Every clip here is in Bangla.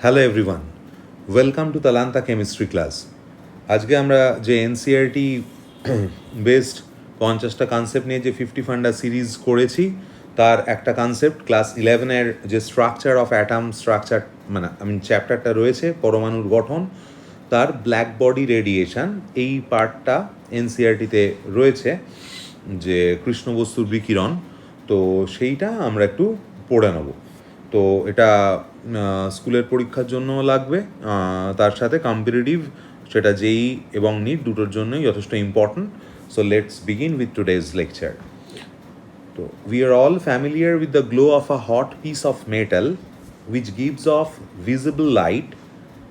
Hello everyone, welcome to Talanta chemistry class. আজকে আমরা যে এনসিআরটি বেসড 50টা কনসেপ্ট নিয়ে যে 50 ফান্ডা সিরিজ করেছি, তার একটা কনসেপ্ট ক্লাস 11-এর যে স্ট্রাকচার অফ অ্যাটম স্ট্রাকচার, মানে চ্যাপ্টারটা রয়েছে পরমাণুর গঠন, তার ব্ল্যাক বডি রেডিয়েশন, এই পার্টটা এনসিআরটিতে রয়েছে, যে কৃষ্ণবস্তুর বিকিরণ। তো সেইটা আমরা একটু পড়ে নেব। তো এটা স্কুলের পরীক্ষার জন্য লাগবে, তার সাথে কম্পিটিটিভ, সেটা যেই এবং নিট দুটোর জন্যই যথেষ্ট important. So let's begin with today's lecture. তো we are all familiar with the glow of a hot piece of metal which gives off visible light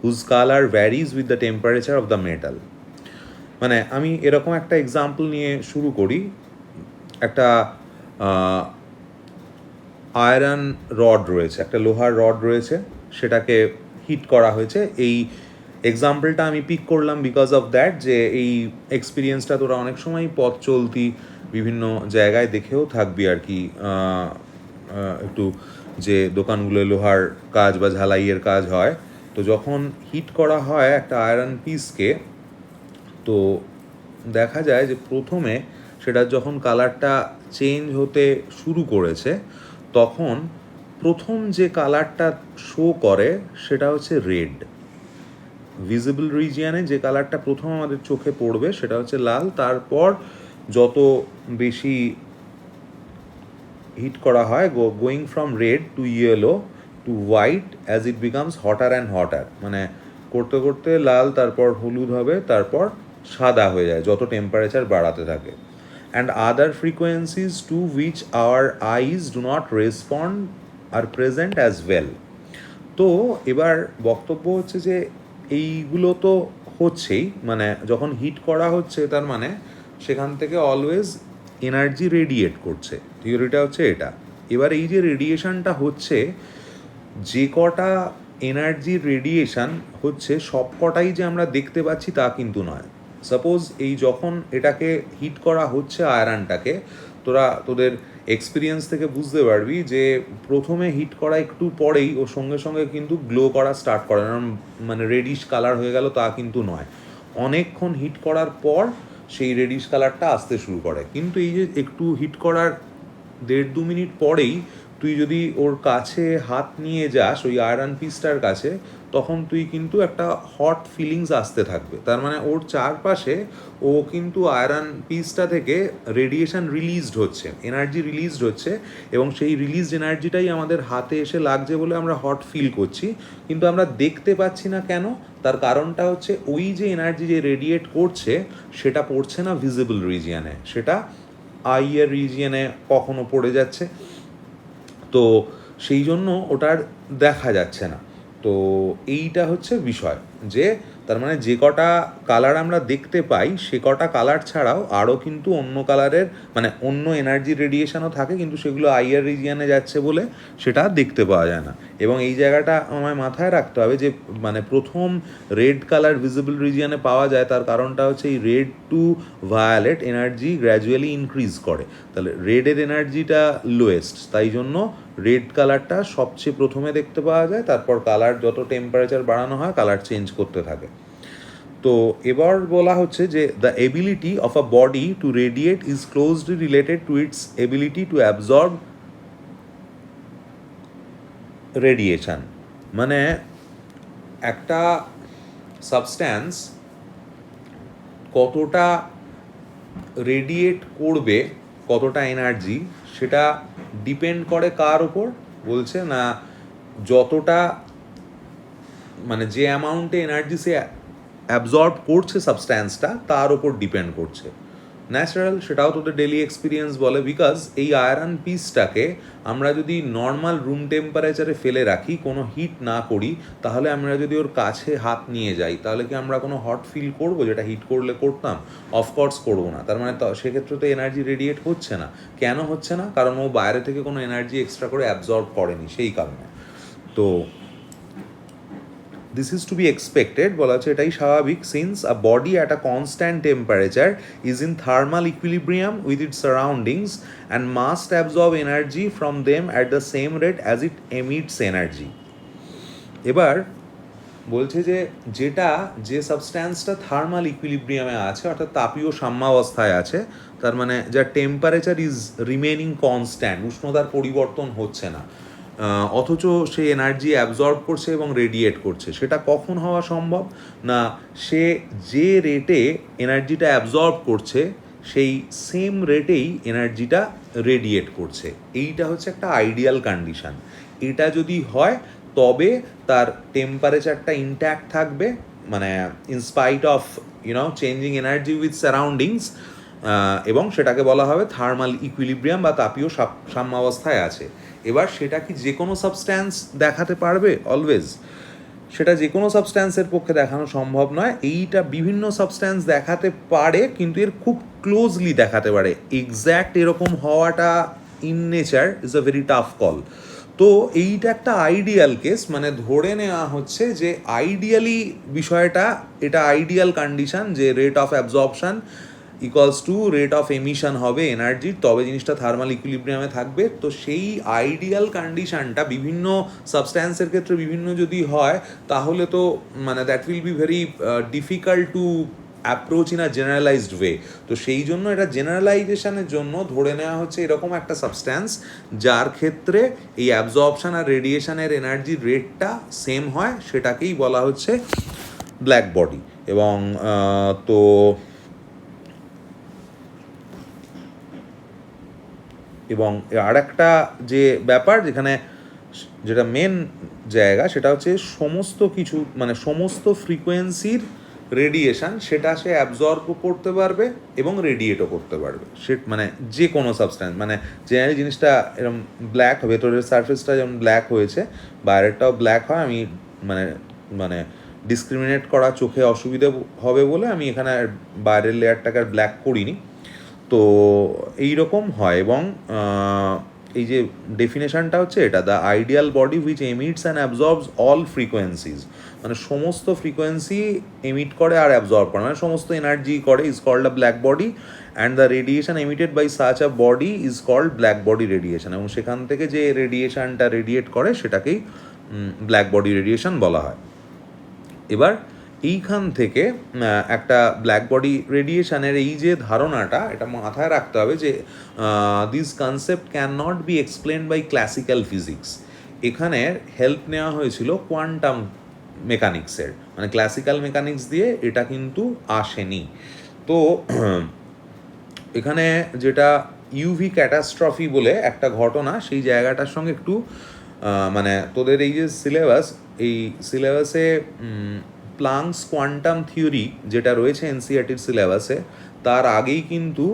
whose color varies with the temperature of the metal. মানে আমি এরকম একটা এক্সাম্পল নিয়ে শুরু করি। একটা আয়রন রড রয়েছে, একটা লোহার রড রয়েছে, সেটাকে হিট করা হয়েছে। এই এক্সাম্পলটা আমি পিক করলাম বিকজ অফ দ্যাট, যে এই এক্সপিরিয়েন্সটা তোরা অনেক সময় পথ চলতি বিভিন্ন জায়গায় দেখেও থাকবি আর কি। একটু যে দোকানগুলো লোহার কাজ বা ঝালাইয়ের কাজ হয়, তো যখন হিট করা হয় একটা আয়রন পিসকে, তো দেখা যায় যে প্রথমে সেটা যখন কালারটা চেঞ্জ হতে শুরু করেছে, তখন প্রথম যে কালারটা শো করে সেটা হচ্ছে রেড। ভিজিবল রিজিয়ানে যে কালারটা প্রথম আমাদের চোখে পড়বে সেটা হচ্ছে লাল। তারপর যত বেশি হিট করা হয়, going from red to yellow to white as it becomes hotter and hotter, মানে করতে করতে লাল, তারপর হলুদ হবে, তারপর সাদা হয়ে যায় যত টেম্পারেচার বাড়াতে থাকে। And other frequencies to which our eyes do not respond are present as well. তো এবার বক্তব্য হচ্ছে যে এইগুলো তো হচ্ছেই, মানে যখন হিট করা হচ্ছে তার মানে সেখান থেকে অলওয়েজ এনার্জি রেডিয়েট করছে, থিওরিটা হচ্ছে এটা। এবার এই যে রেডিয়েশনটা হচ্ছে, যে কটা এনার্জির রেডিয়েশন হচ্ছে সব কটাই যে আমরা দেখতে পাচ্ছি তা কিন্তু নয়। সাপোজ এই যখন এটাকে হিট করা হচ্ছে আয়রনটাকে, তোদের এক্সপিরিয়েন্স থেকে বুঝতে পারবি যে প্রথমে হিট করা একটু পরেই ও সঙ্গে সঙ্গে কিন্তু গ্লো করা স্টার্ট করে, মানে রেডিশ কালার হয়ে গেল তা কিন্তু নয়। অনেকক্ষণ হিট করার পর সেই রেডিশ কালারটা আসতে শুরু করে। কিন্তু এই যে একটু হিট করার 1.5-2 মিনিট পরেই তুই যদি ওর কাছে হাত নিয়ে যাস, ওই আয়রন পিসটার কাছে, তখন তুই কিন্তু একটা হট ফিলিংস আসতে থাকবে। তার মানে ওর চারপাশে ও কিন্তু আয়রন পিসটা থেকে রেডিয়েশন রিলিজড হচ্ছে, এনার্জি রিলিজড হচ্ছে, এবং সেই রিলিজড এনার্জিটাই আমাদের হাতে এসে লাগছে বলে আমরা হট ফিল করছি। কিন্তু আমরা দেখতে পাচ্ছি না কেন? তার কারণটা হচ্ছে ওই যে এনার্জি যে রেডিয়েট করছে সেটা পড়ছে না ভিজিবল রিজিয়নে, সেটা আইয়ের রিজিয়নে কখনো পড়ে যাচ্ছে। তো সেই জন্য ওটার দেখা যাচ্ছে না। তো এইটা হচ্ছে বিষয়, যে তার মানে যে কটা কালার আমরা দেখতে পাই সে কটা কালার ছাড়াও আরও কিন্তু অন্য কালারের, মানে অন্য এনার্জি রেডিয়েশনও থাকে, কিন্তু সেগুলো আইয়ার রিজিয়ানে যাচ্ছে বলে সেটা দেখতে পাওয়া যায় না। এবং এই জায়গাটা আমায় মাথায় রাখতে হবে যে মানে প্রথম রেড কালার ভিজিবল রিজিয়ানে পাওয়া যায়, তার কারণটা হচ্ছে এই red to violet energy gradually increase করে। তাহলে রেডের এনার্জিটা লোয়েস্ট, তাই জন্য রেড কালারটা সবচেয়ে প্রথমে দেখতে পাওয়া যায়, তারপর কালার যত টেম্পারেচার বাড়ানো হয় কালার চেঞ্জ করতে থাকে। তো এবার বলা হচ্ছে যে the ability of a body to radiate is closely related to its ability to absorb radiation. মানে একটা সাবস্ট্যান্স কতটা রেডিয়েট করবে, কতটা এনার্জি, সেটা ডিপেন্ড করে কার ওপর বলছে না, যতটা মানে যে অ্যামাউন্টে এনার্জি সে অ্যাবজর্ব করছে সাবস্ট্যান্সটা, তার ওপর ডিপেন্ড করছে। ন্যাচারাল, সেটাও তোদের ডেলি এক্সপিরিয়েন্স বলে। বিকজ এই আয়রন পিসটাকে আমরা যদি নর্মাল রুম টেম্পারেচারে ফেলে রাখি, কোনো হিট না করি, তাহলে আমরা যদি ওর কাছে হাত নিয়ে যাই, তাহলে কি আমরা কোনো হট ফিল করবো, যেটা হিট করলে করতাম? অফকোর্স করবো না। তার মানে সেক্ষেত্রে তো এনার্জি রেডিয়েট হচ্ছে না। কেন হচ্ছে না? কারণ ও বাইরে থেকে কোনো এনার্জি এক্সট্রা করে অ্যাবজর্ব করেনি, সেই কারণে। তো this is to be expected, বলা হচ্ছে এটাই স্বাভাবিক, since a body at a constant temperature is in thermal equilibrium with its surroundings and must absorb energy from them at the same rate as it emits energy. এবার বলছে যে যে সাবস্ট্যান্সটা থার্মাল ইকুইলিব্রিয়ামে আছে, অর্থাৎ তাপীয় সাম্যাবস্থায় আছে, তার মানে যার টেম্পারেচার ইজ রিমেনিং কনস্ট্যান্ট, উষ্ণতার পরিবর্তন হচ্ছে না, অথচ সে এনার্জি অ্যাবজর্ব করছে এবং রেডিয়েট করছে, সেটা কখন হওয়া সম্ভব? না, সে যে রেটে এনার্জিটা অ্যাবজর্ব করছে সেই সেম রেটেই এনার্জিটা রেডিয়েট করছে। এইটা হচ্ছে একটা আইডিয়াল কন্ডিশন। এটা যদি হয় তবে তার টেম্পারেচারটা ইনট্যাক্ট থাকবে, মানে in spite of changing energy with surroundings, এবং সেটাকে বলা হবে থার্মাল ইকুইলিব্রিয়াম বা তাপীয় সাম্যাবস্থায় আছে। এবার সেটা কি যে কোনো সাবস্ট্যান্স দেখাতে পারবে অলওয়েজ? সেটা যে কোনো সাবস্ট্যান্সের পক্ষে দেখানো সম্ভব নয়। এইটা বিভিন্ন সাবস্ট্যান্স দেখাতে পারে, কিন্তু এর খুব ক্লোজলি দেখাতে পারে। এক্স্যাক্ট এরকম হওয়াটা in nature is a very tough call. তো এইটা একটা আইডিয়াল কেস, মানে ধরে নেওয়া হচ্ছে যে আইডিয়ালি বিষয়টা, এটা আইডিয়াল কন্ডিশন যে rate of absorption equals to rate of emission হবে এনার্জির, তবে জিনিসটা থার্মাল ইকুইলিব্রিয়ামে থাকবে। তো সেই আইডিয়াল কন্ডিশনটা বিভিন্ন সাবস্ট্যান্সের ক্ষেত্রে বিভিন্ন যদি হয়, তাহলে তো মানে that will be very difficult to approach in a generalised way. তো সেই জন্য এটা জেনারেলাইজেশনের জন্য ধরে নেওয়া হচ্ছে এরকম একটা সাবস্ট্যান্স যার ক্ষেত্রে এই অ্যাবজর্পশন আর রেডিয়েশনের এনার্জির রেটটা সেম হয়, সেটাকেই বলা হচ্ছে ব্ল্যাক বডি। এবং তো এবং আর একটা যে ব্যাপার যেখানে যেটা মেন জায়গা, সেটা হচ্ছে সমস্ত কিছু, মানে সমস্ত ফ্রিকোয়েন্সির রেডিয়েশন সেটা সে অ্যাবজর্বও করতে পারবে এবং রেডিয়েটও করতে পারবে। সে মানে যে কোনো সাবস্ট্যান্স, মানে জেনারেলি জিনিসটা এরকম ব্ল্যাক, ভেতরের সারফেসটা যেমন ব্ল্যাক হয়েছে, বাইরেরটাও ব্ল্যাক হয়। আমি মানে মানে ডিসক্রিমিনেট করা চোখে অসুবিধে হবে বলে আমি এখানে বাইরের লেয়ারটাকে আর ব্ল্যাক করিনি। তো এই রকম হয়। এবং এই যে ডেফিনেশনটা হচ্ছে এটা, the ideal body which emits and absorbs all frequencies, মানে সমস্ত ফ্রিকোয়েন্সি এমিট করে আর অ্যাবজর্ব করে, মানে সমস্ত এনার্জি করে, is called a black body, and the radiation emitted by such a body is called black body radiation. এবং সেখান থেকে যে রেডিয়েশনটা রেডিয়েট করে সেটাকেই ব্ল্যাক বডি রেডিয়েশন বলা হয়। এবার এইখান থেকে একটা ব্ল্যাক বডি রেডিয়েশনের এই যে ধারণাটা, এটা মাথায় রাখতে হবে যে this concept can not be explain by classical physics. এখানে হেল্প নেওয়া হয়েছিল কোয়ান্টাম মেকানিক্সের, মানে ক্লাসিক্যাল মেকানিক্স দিয়ে এটা কিন্তু আসেনি। তো এখানে যেটা ইউভি ক্যাটাস্ট্রফি বলে একটা ঘটনা, সেই জায়গাটার সঙ্গে একটু মানে তোদের এই যে সিলেবাস, এই সিলেবাসে প্লাঙ্কস কোয়ান্টাম থিওরি যেটা রয়েছে এনসিইআরটির সিলেবাসে, তার আগেই কিন্তু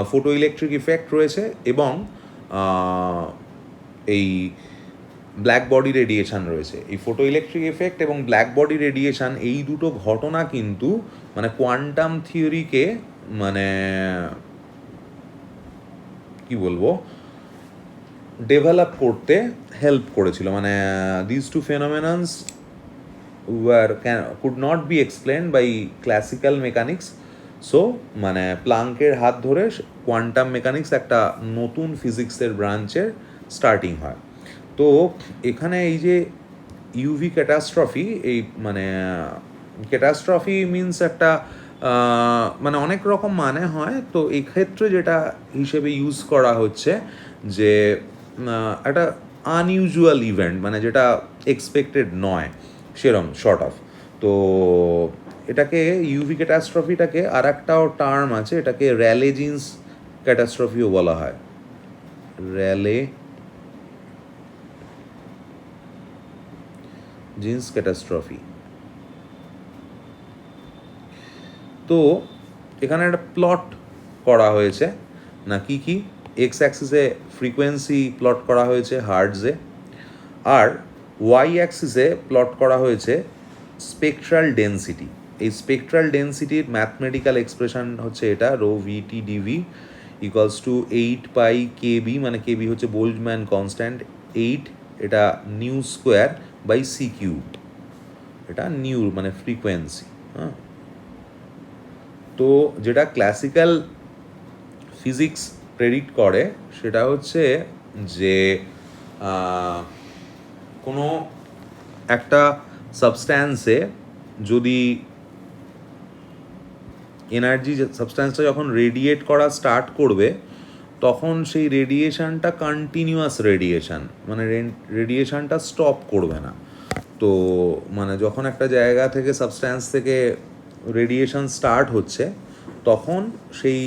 ফটো ইলেকট্রিক ইফেক্ট রয়েছে এবং এই ব্ল্যাক বডি রেডিয়েশন রয়েছে। এই ফটো ইলেকট্রিক এফেক্ট এবং ব্ল্যাক বডি রেডিয়েশন, এই দুটো ঘটনা কিন্তু মানে কোয়ান্টাম থিওরিকে মানে কি বলবো, ডেভেলপ করতে হেল্প করেছিল। মানে this two phenomenons could not be explained by classical mechanics. So মানে প্লাঙ্কের হাত ধরে কোয়ান্টাম মেকানিক্স একটা নতুন ফিজিক্সের ব্রাঞ্চের স্টার্টিং হয়। তো এখানে এই যে ইউভি ক্যাটাস্ট্রফি, এই মানে ক্যাটাস্ট্রফি মিনস একটা মানে অনেক রকম মানে হয়। তো এই ক্ষেত্রে যেটা হিসেবে ইউজ করা হচ্ছে যে একটা আনইউজুয়াল ইভেন্ট, মানে যেটা এক্সপেক্টেড নয় সেরম শর্ট অফ। তো এটাকে ইউভি ক্যাটাস্ট্রফিটাকে আর একটাও টার্ম আছে, এটাকে র্যালে জিন্স ক্যাটাস্ট্রফিও বলা হয়। Rayleigh Jeans catastrophe. তো এখানে একটা প্লট করা হয়েছে, না কি কি এক্স অ্যাক্সিসে ফ্রিকোয়েন্সি প্লট করা হয়েছে হার্টজে, আর ওয়াই অ্যাক্সিসে প্লট করা হয়েছে স্পেকট্রাল ডেন্সিটি। এই স্পেকট্রাল ডেন্সিটির ম্যাথমেটিক্যাল এক্সপ্রেশন হচ্ছে এটা, rho VT DV equals to 8π/kb, মানে কেবি হচ্ছে বোল্টজম্যান কনস্ট্যান্ট, 8 এটা nu square by C cube, এটা নিউ মানে ফ্রিকোয়েন্সি। হ্যাঁ, তো যেটা ক্লাসিক্যাল ফিজিক্স প্রেডিক্ট করে সেটা হচ্ছে যে কোনো একটা সাবস্ট্যান্সে যদি এনার্জি সাবস্ট্যান্সটা যখন রেডিয়েট করা স্টার্ট করবে তখন সেই রেডিয়েশনটা কন্টিনিউয়াস রেডিয়েশন, মানে রেডিয়েশনটা স্টপ করবে না। তো মানে যখন একটা জায়গা থেকে সাবস্ট্যান্স থেকে রেডিয়েশন স্টার্ট হচ্ছে তখন সেই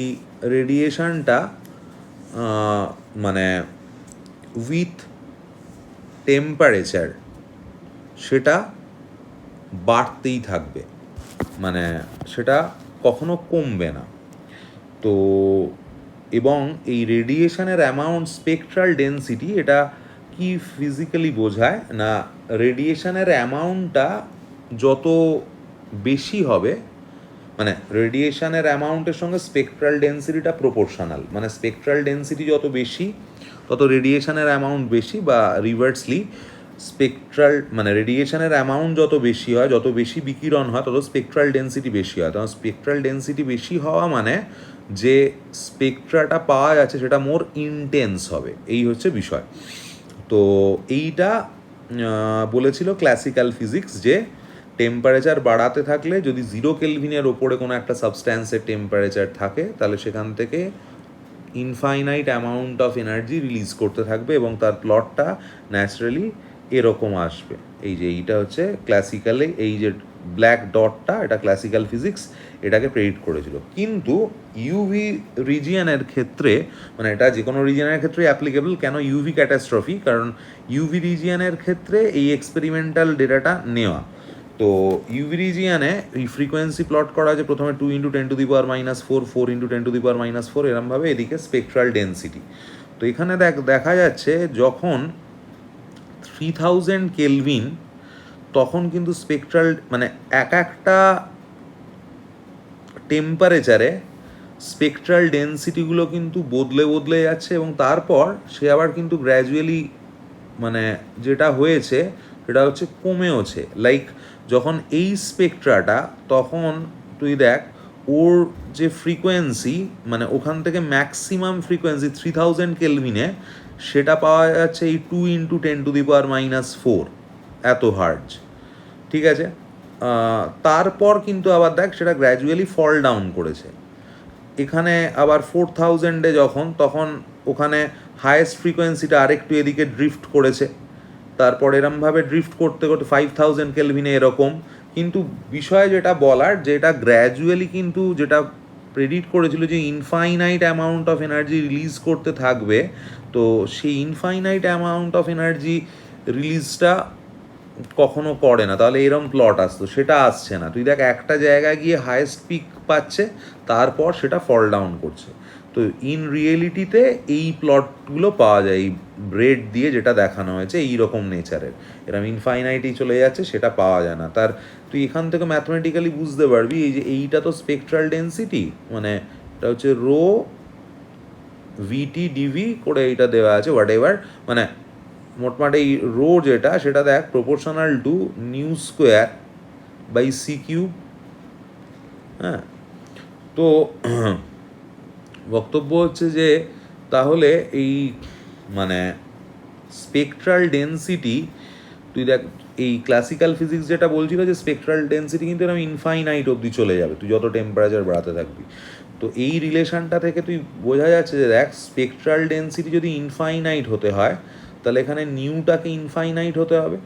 রেডিয়েশনটা মানে উইথ টেম্পারেচার সেটা বাড়তেই থাকবে, মানে সেটা কখনো কমবে না। তো এবং এই রেডিয়েশনের অ্যামাউন্ট, স্পেকট্রাল ডেন্সিটি, এটা কি ফিজিক্যালি বোঝায় না, রেডিয়েশনের অ্যামাউন্টটা যত বেশি হবে, মানে রেডিয়েশনের অ্যামাউন্টের সঙ্গে স্পেকট্রাল ডেন্সিটিটা প্রপোর্শনাল, মানে স্পেকট্রাল ডেন্সিটি যত বেশি তত রেডিয়েশনের অ্যামাউন্ট বেশি, বা রিভার্সলি স্পেকট্রাল মানে রেডিয়েশনের অ্যামাউন্ট যত বেশি হয়, যত বেশি বিকিরণ হয় তত স্পেকট্রাল ডেন্সিটি বেশি হয়। তখন স্পেকট্রাল ডেন্সিটি বেশি হওয়া মানে যে স্পেকট্রাটা পাওয়া যাচ্ছে সেটা মোর ইনটেন্স হবে, এই হচ্ছে বিষয়। তো এইটা বলেছিল ক্লাসিক্যাল ফিজিক্স যে টেম্পারেচার বাড়াতে থাকলে, যদি 0 কেলভিনের ওপরে কোনো একটা সাবস্ট্যান্সের টেম্পারেচার থাকে তাহলে সেখান থেকে infinite amount of energy release করতে থাকবে, এবং তার প্লটটা ন্যাচারালি এরকম আসবে। এই যে এইটা হচ্ছে ক্লাসিক্যালে, এই যে ব্ল্যাক ডটটা, এটা ক্লাসিক্যাল ফিজিক্স এটাকে প্রেডিক্ট করেছিল। কিন্তু ইউভি রিজিয়নের ক্ষেত্রে, মানে এটা যে কোনো রিজিয়নের ক্ষেত্রে অ্যাপ্লিকেবল। কেন ইউভি ক্যাটাস্ট্রফি? কারণ ইউভি রিজিয়নের ক্ষেত্রে এই এক্সপেরিমেন্টাল ডেটাটা নেওয়া। তো ইউভি রিজিয়ানে এই ফ্রিকোয়েন্সি প্লট করা আছে প্রথমে 2 × 10⁻⁴, 4 × 10⁻⁴, এরমভাবে এদিকে স্পেকট্রাল ডেন্সিটি। তো এখানে দেখা যাচ্ছে যখন 3000 কেলভিন, তখন কিন্তু স্পেকট্রাল মানে একটা টেম্পারেচারে স্পেকট্রাল ডেন্সিটিগুলো কিন্তু বদলে যাচ্ছে, এবং তারপর সে আবার কিন্তু গ্র্যাজুয়ালি মানে যেটা হয়েছে সেটা হচ্ছে কমেওছে। লাইক যখন এই স্পেকট্রাটা, তখন তুই দেখ ওর যে ফ্রিকোয়েন্সি, মানে ওখান থেকে ম্যাক্সিমাম ফ্রিকোয়েন্সি 3000 কেলভিনে, সেটা পাওয়া যাচ্ছে এই 2 × 10⁻⁴ এত হার্জ, ঠিক আছে। তারপর কিন্তু আবার দেখ সেটা গ্র্যাজুয়ালি ফল ডাউন করেছে। এখানে আবার 4000-এ যখন, তখন ওখানে হায়েস্ট ফ্রিকোয়েন্সিটা আরেকটু এদিকে ড্রিফট করেছে, তারপর এরমভাবে ড্রিফট করতে করতে 5000 কেলভিনে এরকম। কিন্তু বিষয় যেটা বলার, যে এটা গ্র্যাজুয়ালি কিন্তু যেটা প্রেডিক্ট করেছিল যে infinite amount of energy release করতে থাকবে, তো সেই ইনফাইনাইট অ্যামাউন্ট অফ এনার্জি রিলিজটা কখনো করে না। তাহলে এরম প্লট আসতো, সেটা আসছে না। তুই দেখ একটা জায়গায় গিয়ে হায়েস্ট পিক পাচ্ছে, তারপর সেটা ফল ডাউন করছে। তো ইন রিয়েলিটিতে এই প্লটগুলো পাওয়া যায়, এই ব্রেড দিয়ে যেটা দেখানো হয়েছে এই রকম নেচারের, এরকম ইনফাইনাইটই চলে যাচ্ছে, সেটা পাওয়া যায় না। তার তুই এখান থেকে ম্যাথমেটিক্যালি বুঝতে পারবি, এই যে এইটা তো স্পেকট্রাল ডেন্সিটি, মানে এটা হচ্ছে রো ভিটি ডিভি করে এইটা দেওয়া আছে, হোয়াট এভার, মানে মোটমাট এই রো যেটা, সেটা দেখ প্রপোর্শনাল টু μ²/c³। হ্যাঁ, তো বক্তব্য হচ্ছে যে তাহলে এই মানে স্পেকট্রাল ডেন্সিটি, তুই দেখ এই ক্লাসিক্যাল ফিজিক্স যেটা বলছিল যে স্পেকট্রাল ডেন্সিটি কিন্তু এরকম ইনফাইনাইট অবধি চলে যাবে তুই যত টেম্পারেচার বাড়াতে থাকবি। তো এই রিলেশনটা থেকে তুই বোঝা যাচ্ছে যে দেখ স্পেকট্রাল ডেন্সিটি যদি ইনফাইনাইট হতে হয় তাহলে এখানে নিউটাকে ইনফাইনাইট হতে হবে।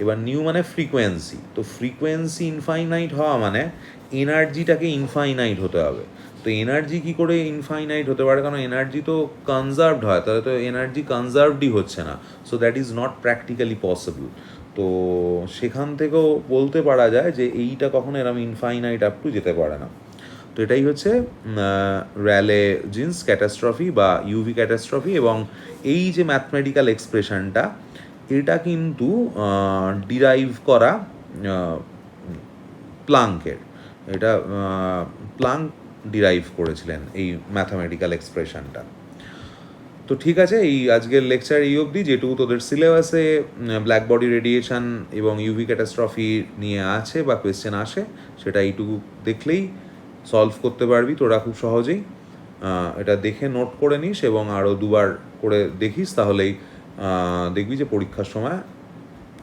এবার নিউ মানে ফ্রিকোয়েন্সি, তো ফ্রিকোয়েন্সি ইনফাইনাইট হওয়া মানে এনার্জিটাকে ইনফাইনাইট হতে হবে। তো এনার্জি কী করে ইনফাইনাইট হতে পারে? কারণ এনার্জি তো কনজার্ভড হয়, তাহলে তো এনার্জি কনজার্ভডই হচ্ছে না, so that is not practically possible. তো সেখান থেকেও বলতে পারা যায় যে এইটা কখনো এরকম ইনফাইনাইট আপ টু যেতে পারে না। তো এটাই হচ্ছে র্যালে জিন্স ক্যাটাস্ট্রফি বা ইউভি ক্যাটাস্ট্রফি। এবং এই যে ম্যাথমেটিক্যাল এক্সপ্রেশনটা, এটা কিন্তু ডিরাইভ করা প্লাঙ্কের, এটা প্লাঙ্ক ডিরাইভ করেছিলেন এই ম্যাথামেটিক্যাল এক্সপ্রেশনটা। তো ঠিক আছে, এই আজকের লেকচার এই অবধি। যেটুকু তোদের সিলেবাসে ব্ল্যাক বডি রেডিয়েশন এবং ইউভি ক্যাটাস্ট্রফি নিয়ে আছে বা কোয়েশ্চেন আসে, সেটা এইটুকু দেখলেই সলভ করতে পারবি তোরা খুব সহজেই। এটা দেখে নোট করে নিস এবং আরও দুবার করে দেখিস, তাহলেই দেখবি যে পরীক্ষার সময়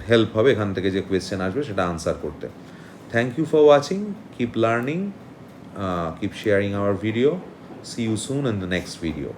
হেল্প হবে এখান থেকে যে কোয়েশ্চেন আসবে সেটা আনসার করতে। Thank you for watching, keep learning, keep sharing our video, see you soon in the next video.